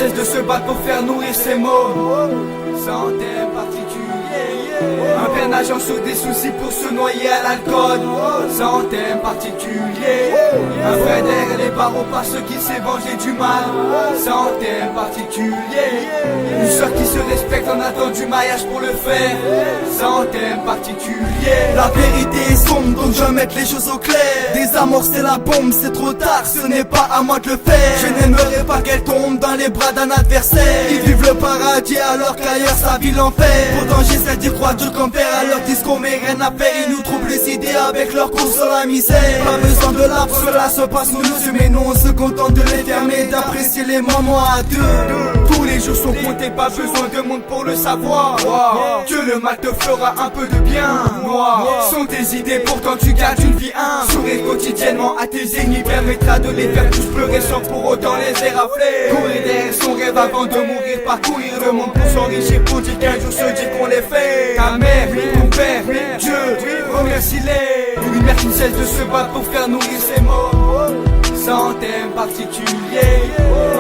cesse de se battre pour faire nourrir ses mômes. Sans thème particulier. Un père nageant sur des soucis pour se noyer à l'alcool. Sans thème particulier. Un frère derrière les barreaux par ceux qui s'est vengé du mal. Sans thème particulier. Une soeur qui se respecte en attendant du mariage pour le faire. Sans thème particulier. La vérité est sombre donc je vais mettre les choses au clair. Désamorcer la bombe c'est trop tard, ce n'est pas à moi de le faire. Je n'aimerais pas qu'elle tombe dans les bras d'un adversaire. Ils vivent le paradis alors qu'ailleurs ça vit l'enfer. Pourtant j'essaie d'y croire Dieu comme père à leur discours mais rien à faire. Ils nous troublent les idées avec leur course sur la misère. Pas besoin de là pour cela se passe sous nos yeux. Mais nous on se contente de les fermer, d'apprécier les moments à deux. Tous les jours sont comptés, pas besoin de monde pour le savoir. Que le mal te fera un peu de bien. Sont tes idées, pourtant tu gardes une vie humble. Sourire quotidiennement à tes ennemis permettra de les faire tous pleurer sans pour autant les érafler. Courir derrière son rêve avant de mourir, parcourir le monde pour s'enrichir, pour dire qu'un jour se dit qu'on les fait. Ta mère, ton père, Dieu, remercie-les. Une mère qui ne cesse de se battre pour faire nourrir ses mots. Sans thème particulier.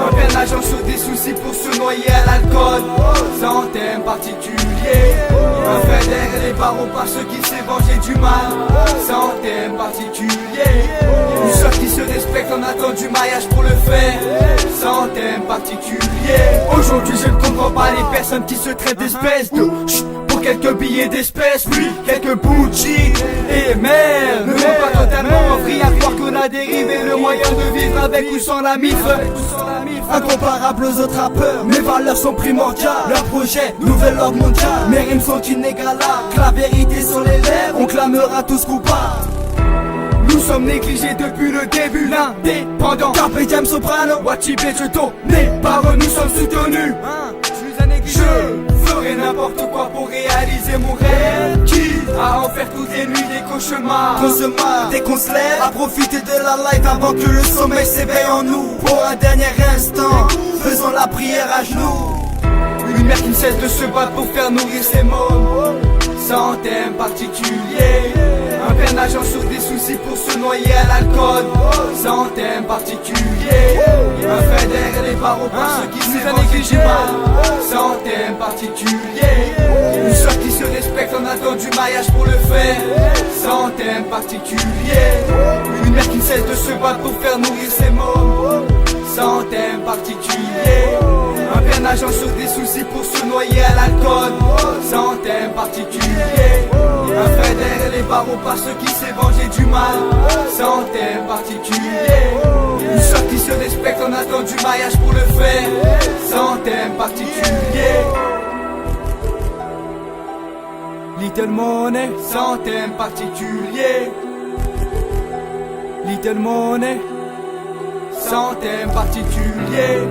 Un père nageant sur des soucis pour se noyer à l'alcool. Sans thème particulier. Un frère derrière les barreaux par ceux qui s'est vengé du mal. Sans thème particulier. Une soeur qui se respecte en attendant du mariage pour le faire. Sans thème particulier. Aujourd'hui je ne comprends pas les personnes qui se traitent d'espèces de pour quelques billets d'espèces, puis quelques bougies et merde. Ne sont pas totalement envie à croire qu'on a dérivé le moyen de vivre avec ou sans la mif. Incomparables aux autres rappeurs, mes valeurs sont primordiales. Leur projet, nouvel ordre mondial. Mes rimes sont inégalables, la vérité sur les lèvres, on clamera tous coupables. Nous sommes négligés depuis le début, l'indépendant. Carpe diem soprano, Watibé, je t'onnais par eux, nous sommes soutenus. Je ferai n'importe quoi pour réaliser mon rêve. Quitte à en faire toutes les nuits des cauchemars. qu'on se marre dès qu'on se lève, à profiter de la life avant que le sommeil s'éveille en nous. Pour un dernier instant, faisons la prière à genoux. Une mère qui ne cesse de se battre pour faire nourrir ses mômes. Sans thème particulier. Un père nageant sur des soucis pour se noyer à l'alcool. Sans thème particulier. Un frère derrière les barreaux par ceux qui s'est vengé du mal. Sans thème particulier. Une soeur qui se respecte en attendant du mariage pour le faire. Sans thème particulier. Une mère qui ne cesse de se battre pour faire nourrir ses mômes. Sans thème particulier. Un père nageant sur des soucis pour se noyer à l'alcool. Sans thème particulier. Un frère derrière les barreaux par ceux qui s'est vengé du mal. Sans thème particulier. Une soeur qui se respecte en attendant du mariage pour le faire. Sans thème particulier. Little Money, sans thème particulier. Little Money, sans thème particulier.